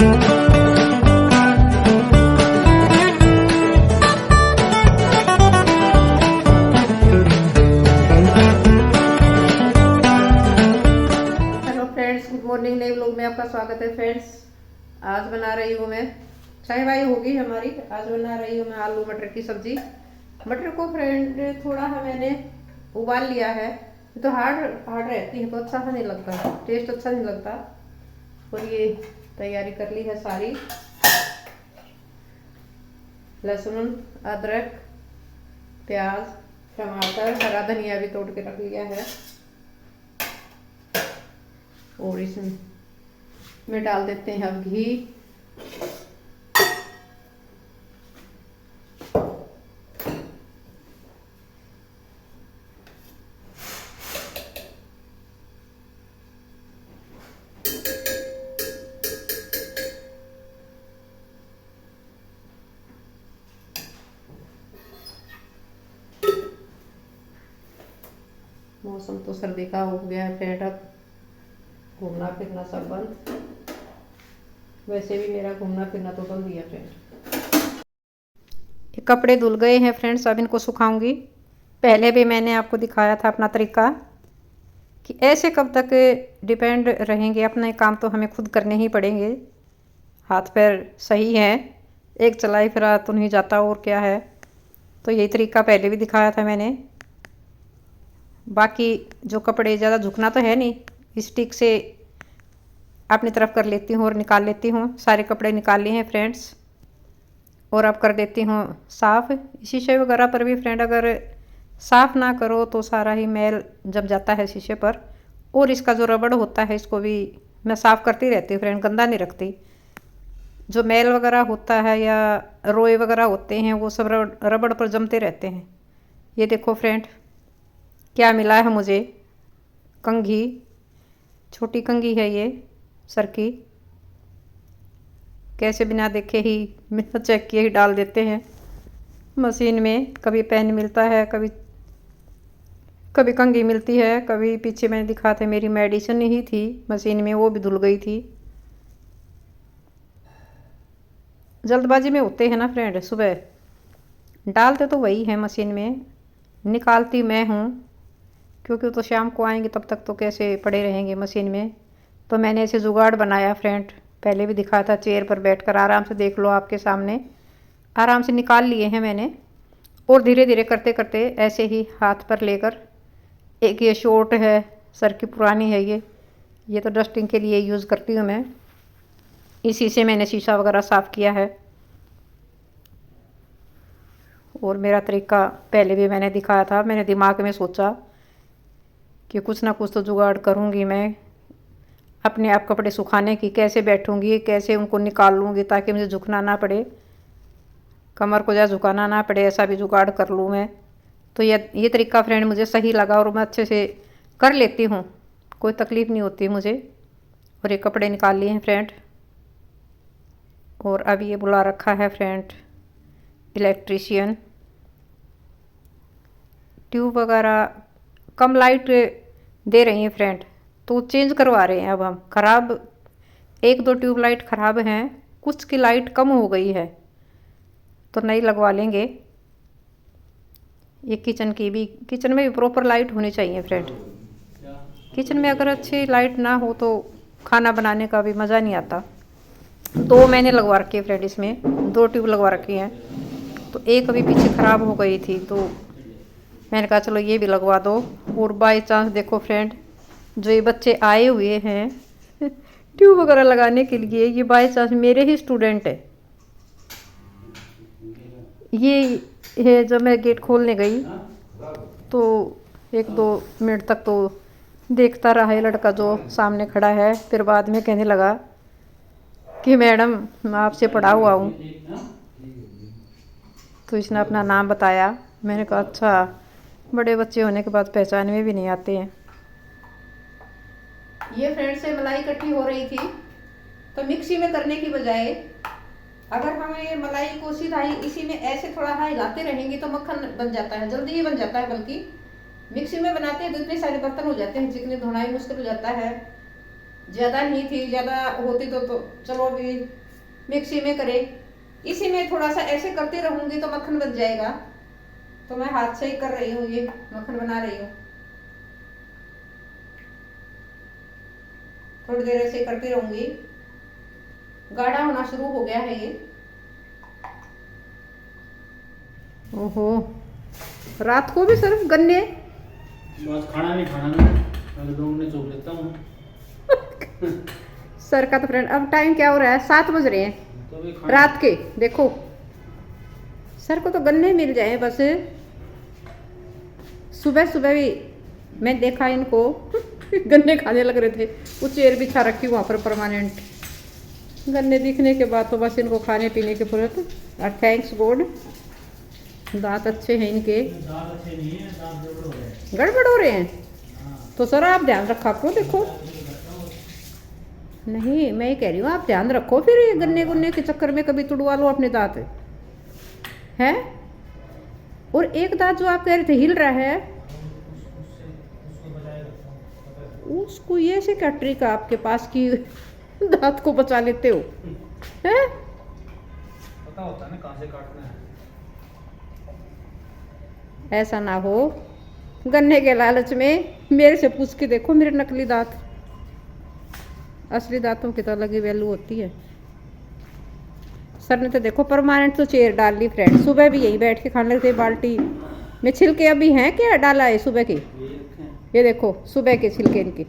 Good morning, नए vlog में आपका स्वागत है फ्रेंड्स। आज बना रही हूँ मैं, चाय वाई होगी हमारी। आज बना रही हूँ मैं आलू मटर की सब्जी। मटर को फ्रेंड थोड़ा है मैंने उबाल लिया है, तो हार्ड हार्ड रहती है तो अच्छा सा नहीं लगता, टेस्ट अच्छा नहीं लगता। और ये तैयारी कर ली है सारी, लहसुन, अदरक, प्याज, टमाटर, हरा धनिया भी तोड़ के रख लिया है। और इसमें डाल देते हैं अब घी। मौसम तो सर्दी का हो गया है फ्रेंड, अब घूमना फिरना सब बंद। वैसे भी मेरा घूमना फिरना तो बंद ही है फ्रेंड। ये कपड़े धुल गए हैं फ्रेंड्स, अब इनको सुखाऊंगी। पहले भी मैंने आपको दिखाया था अपना तरीका कि ऐसे कब तक डिपेंड रहेंगे, अपने काम तो हमें खुद करने ही पड़ेंगे। हाथ पैर सही है, एक चलाई फिरा तो नहीं जाता, और क्या है। तो यही तरीका पहले भी दिखाया था मैंने। बाकी जो कपड़े ज़्यादा झुकना तो है नहीं, स्टिक से अपनी तरफ कर लेती हूँ और निकाल लेती हूँ। सारे कपड़े निकाल लिए हैं फ्रेंड्स, और अब कर देती हूँ साफ़। शीशे वगैरह पर भी फ्रेंड अगर साफ़ ना करो तो सारा ही मैल जम जाता है शीशे पर। और इसका जो रबड़ होता है इसको भी मैं साफ़ करती रहती हूँ फ्रेंड, गंदा नहीं रखती। जो मैल वगैरह होता है या रोए वगैरह होते हैं वो सब रबड़ पर जमते रहते हैं। ये देखो फ्रेंड क्या मिला है मुझे, कंघी, छोटी कंघी है ये सर की। कैसे बिना देखे ही, बिना चेक किए ही डाल देते हैं मशीन में। कभी पेन मिलता है, कभी कंघी मिलती है, कभी पीछे मैंने दिखा था मेरी मेडिसिन ही थी मशीन में, वो भी धुल गई थी। जल्दबाजी में होते हैं ना फ्रेंड, सुबह डालते तो वही है मशीन में, निकालती मैं हूँ, क्योंकि तो शाम को आएंगे तब तक तो कैसे पड़े रहेंगे मशीन में। तो मैंने ऐसे जुगाड़ बनाया फ्रेंड, पहले भी दिखाया था। चेयर पर बैठकर आराम से, देख लो आपके सामने, आराम से निकाल लिए हैं मैंने। और धीरे धीरे करते करते ऐसे ही हाथ पर लेकर, एक ये शॉर्ट है सर की, पुरानी है ये तो डस्टिंग के लिए यूज़ करती हूँ मैं। इसी से मैंने शीशा वगैरह साफ़ किया है। और मेरा तरीका पहले भी मैंने दिखाया था, मैंने दिमाग में सोचा कि कुछ ना कुछ तो जुगाड़ करूँगी मैं अपने आप कपड़े सुखाने की। कैसे बैठूँगी, कैसे उनको निकाल लूँगी ताकि मुझे झुकना ना पड़े, कमर को ज़्यादा झुकाना ना पड़े, ऐसा भी जुगाड़ कर लूँ मैं। तो ये तरीका फ्रेंड मुझे सही लगा और मैं अच्छे से कर लेती हूँ, कोई तकलीफ़ नहीं होती मुझे। और ये कपड़े निकाल लिए हैं फ्रेंड। और अब ये बुला रखा है फ्रेंड इलेक्ट्रीशियन। ट्यूब वगैरह कम लाइट दे रही हैं फ्रेंड, तो चेंज करवा रहे हैं अब हम। ख़राब एक दो ट्यूब लाइट ख़राब हैं, कुछ की लाइट कम हो गई है तो नई लगवा लेंगे। ये किचन में भी प्रॉपर लाइट होनी चाहिए फ्रेंड। किचन में अगर अच्छी लाइट ना हो तो खाना बनाने का भी मज़ा नहीं आता। दो मैंने लगवा रखी है फ्रेंड, इसमें 2 ट्यूब लगवा रखी हैं। तो एक अभी पीछे ख़राब हो गई थी तो मैंने कहा चलो ये भी लगवा दो। और बाय चांस देखो फ्रेंड, जो ये बच्चे आए हुए हैं ट्यूब वगैरह लगाने के लिए, ये बाय चांस मेरे ही स्टूडेंट है। ये है, जब मैं गेट खोलने गई तो 1-2 मिनट तक तो देखता रहा है लड़का जो सामने खड़ा है। फिर बाद में कहने लगा कि मैडम मैं आपसे पढ़ा हुआ हूँ। तो इसने अपना नाम बताया। मैंने कहा अच्छा, बड़े बच्चे होने के बाद पहचान में भी नहीं आते हैं। ये फ्रेंड से मलाई इकट्ठी हो रही थी, तो मिक्सी में करने की बजाय अगर हम ये मलाई को सीधा ही इसी में ऐसे थोड़ा हिलाते रहेंगे तो मक्खन बन जाता है, जल्दी ही बन जाता है। बल्कि मिक्सी में बनाते हैं तो इतने सारे बर्तन हो जाते हैं, चिकनी धोना ही मुश्किल हो जाता है। ज़्यादा नहीं थी, ज़्यादा होती तो चलो अभी मिक्सी में करे। इसी में थोड़ा सा ऐसे करती रहूँगी तो मक्खन बन जाएगा। तो मैं हाथ से ही कर रही हूँ, ये मक्खन बना रही हूँ। थोड़ी देर ऐसे करती रहूँगी। गाढ़ा होना शुरू हो गया है ये। ओहो, रात को भी सिर्फ गन्ने। बस खाना नहीं खाना, मैं 2 मिनट सो लेता हूँ। सर का तो फ्रेंड, अब टाइम क्या हो रहा है, 7 बज रहे हैं तो रात के। देखो सर को तो गन्ने मिल जाए बस। सुबह सुबह भी मैं देखा इनको गन्ने खाने लग रहे थे। वो चेयर बिछा रखी वहाँ पर परमानेंट। गन्ने दिखने के बाद तो बस इनको खाने पीने की फुर्सत। और थैंक्स गॉड दांत अच्छे हैं इनके। दांत अच्छे नहीं है, दांत गड़बड़ हो रहे हैं। गड़बड़ हो रहे हैं? तो सर आप ध्यान रखा करो। देखो नहीं, मैं ये कह रही हूँ आप ध्यान रखो, फिर ये गन्ने गुन्ने के चक्कर में कभी तुड़वा लो अपने दांत हैं। और एक दांत जो आप कह रहे थे हिल रहा है, उसको ये से क्या ट्रिक है आपके पास कि दांत को बचा लेते हो हैं? पता होता है ना कहाँ से काटना है। ऐसा ना हो गन्ने के लालच में मेरे से पूछ के देखो मेरे नकली दांत। असली दांतों की तो अलग ही वैल्यू होती है। सर ने तो देखो परमानेंट तो चेयर डाल ली फ्रेंड। सुबह भी यही बैठ के खाने लगे थे। बाल्टी में छिलके अभी हैं क्या डाला है सुबह के? ये देखो सुबह के छिलके इनके।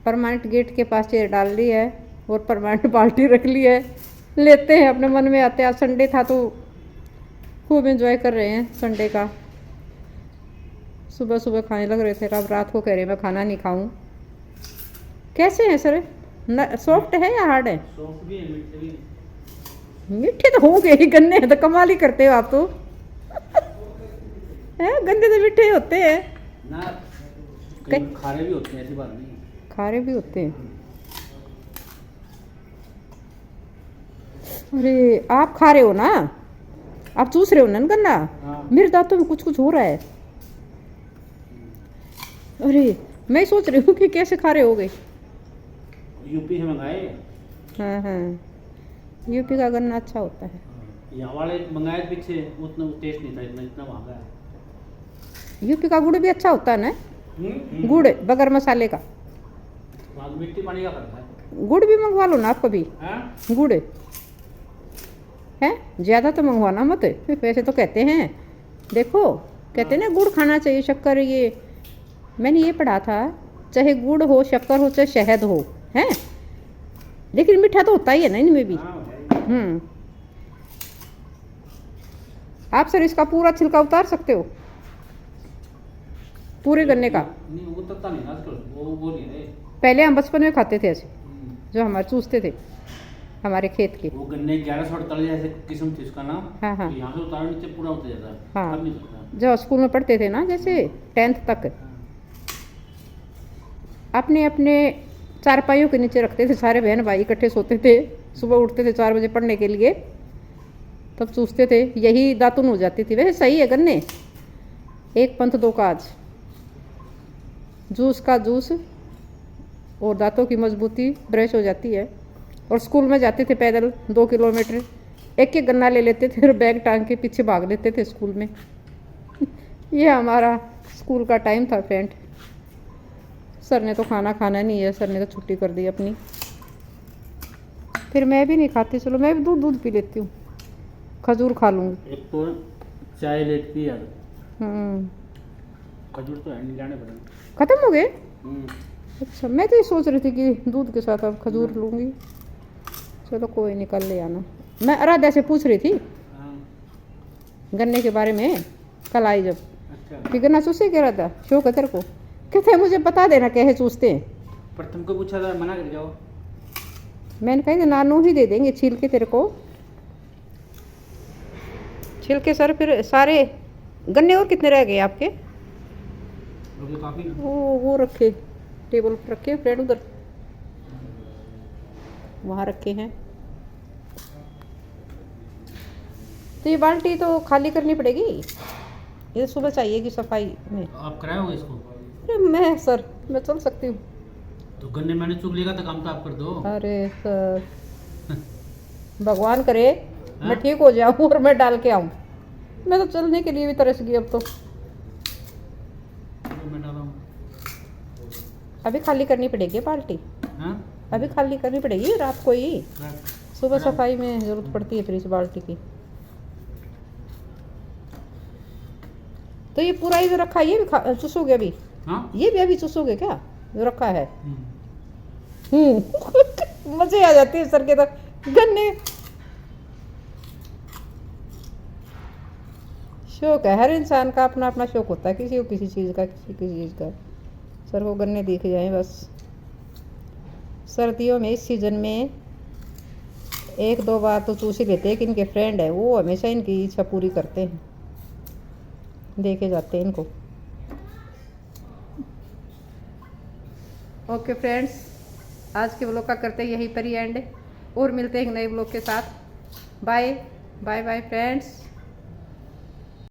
परमानेंट गेट के पास चेयर डाल ली है और परमानेंट बाल्टी रख ली है। लेते हैं अपने मन में आते। आज संडे था तो खूब एंजॉय कर रहे हैं संडे का। सुबह सुबह खाने लग रहे थे, अब रात को कह रहे मैं खाना नहीं खाऊं। कैसे हैं सर? सॉफ्ट है या हार्ड है? सॉफ्ट भी है, मीठे भी है। मीठे तो होंगे ही, गन्ने तो कमाल ही करते हो आप तो। हैं गन्ने तो मीठे होते हैं ना, कई खारे भी होते हैं, ऐसी बात नहीं है। खारे भी होते हैं। अरे आप खा रहे हो ना, आप चूस रहे हो ना गन्ना। हाँ। मेरे दांतों में कुछ कुछ हो रहा है। अरे मैं सोच रही हूँ कि कैसे खा रहे होगे। यूपी से मंगाए। हाँ हाँ, यूपी का गन्ना अच्छा होता है। यहाँ वाले मंगाए पीछे, उतना टेस्ट नहीं था, इतना इतना महंगा है। यूपी का गुड़ भी अच्छा होता है ना? गुड़ बगैर मसाले का। वहाँ तो मिट्टी पानी का करता है। गुड़ भी मंगवा लो ना आप कभी। हाँ? गुड़ है ज़्यादा तो मंगवाना मत। वैसे तो कहते हैं, देखो कहते हैं ना गुड़ खाना चाहिए, शक्कर। ये मैंने ये पढ़ा था, चाहे गुड़ हो, शक्कर हो, चाहे शहद हो, हैं, लेकिन मीठा तो होता ही है ना इनमें भी। हाँ, आप सर इसका पूरा छिलका उतार सकते हो, पूरे गन्ने का? नहीं वो तत्ता नहीं आजकल, वो नहीं रहे। पहले हम बचपन में खाते थे ऐसे, जो हमारे चूसते थे हमारे खेत के। वो गन्ने 1148 ऐसे किस्म थी उसका नाम। हाँ हाँ। तो यहाँ से उतारो नीचे पूरा उतर जाता है। हाँ। अब नहीं उतरता। जो स्कूल में पढ़ते थे ना, जैसे 10th तक, अपने अपने चारपाइयों के नीचे रखते थे सारे बहन भाई, इकट्ठे सोते थे। सुबह उठते थे 4 बजे पढ़ने के लिए, तब चूसते थे, यही दातुन हो जाती थी। वैसे सही है गन्ने, एक पंथ दो काज। जूस का जूस और दांतों की मजबूती, ब्रश हो जाती है। और स्कूल में जाते थे पैदल 2 किलोमीटर, एक एक गन्ना ले लेते थे और बैग टांग के पीछे भाग लेते थे स्कूल में। ये हमारा स्कूल का टाइम था फ्रेंड। सर ने तो खाना खाना नहीं है, सर ने तो छुट्टी कर दी अपनी। फिर मैं भी नहीं खाती, चलो मैं भी दूध पी लेती हूँ, खजूर खा लूँगी। एक तो चाय लेती है यार, हम्म, खजूर तो है नहीं, जाने पड़ेगा। खत्म हो गए? अच्छा, मैं तो ये सोच रही थी कि दूध के साथ अब खजूर लूँगी। चलो कोई नहीं, कल ले आना। मैं आराध्या से पूछ रही थी गन्ने के बारे में, कल आई जब। अच्छा। कि गन्ना चूसे क्या रहता शौक है तेरे को? कहते हैं मुझे बता देना कैसे चूसते हैं। पर तुमको पूछा था, मना कर जाओ। मैंने कहा नानू ही दे देंगे छील के तेरे को। छील के सर फिर सारे गन्ने। और कितने रह गए आपके? काफी। वो रखे टेबल पर रखे फ्रेंड, उधर वहाँ रखे हैं। तो ये बाल्टी तो खाली करनी पड़ेगी, ये सुबह चाहिएगी सफाई में। आप कराओगे इसको? अरे मैं सर, मैं चल सकती हूँ। तो गन्ने मैंने चुग लेगा तो काम तो आप कर दो। अरे सर, भगवान करे मैं हाँ? ठीक हो जाऊं और मैं डाल के आऊं। मैं तो चलने के लिए भी तरस गई अब तो। चलो मैं डाला हूँ। अभी खाली करनी पड़ेगी बाल्टी, हाँ? अभी खाली करनी पड़ेगी रात को ही। रख। सुबह सफाई में जरूरत पड़ती है फिर इस बाल्टी की। तो ये पूरा ही जो रखा है ये भी चूसोगे अभी? हाँ? ये भी अभी चूसोगे क्या जो रखा है? हम्म। मजे आ जाते हैं सर के तो गन्ने। शौक है हर इंसान का, अपना अपना शौक होता है, किसी को किसी चीज़ का, किसी किसी चीज़ का। सर को गन्ने दिख जाए बस। सर्दियों में इस सीज़न में एक दो बार तो चूस ही लेते हैं कि इनके फ्रेंड है वो हमेशा इनकी इच्छा पूरी करते हैं, देखे जाते हैं इनको। ओके फ्रेंड्स, आज के ब्लॉग का करते हैं यहीं पर ही एंड, और मिलते हैं एक नए ब्लॉग के साथ। Bye bye bye friends.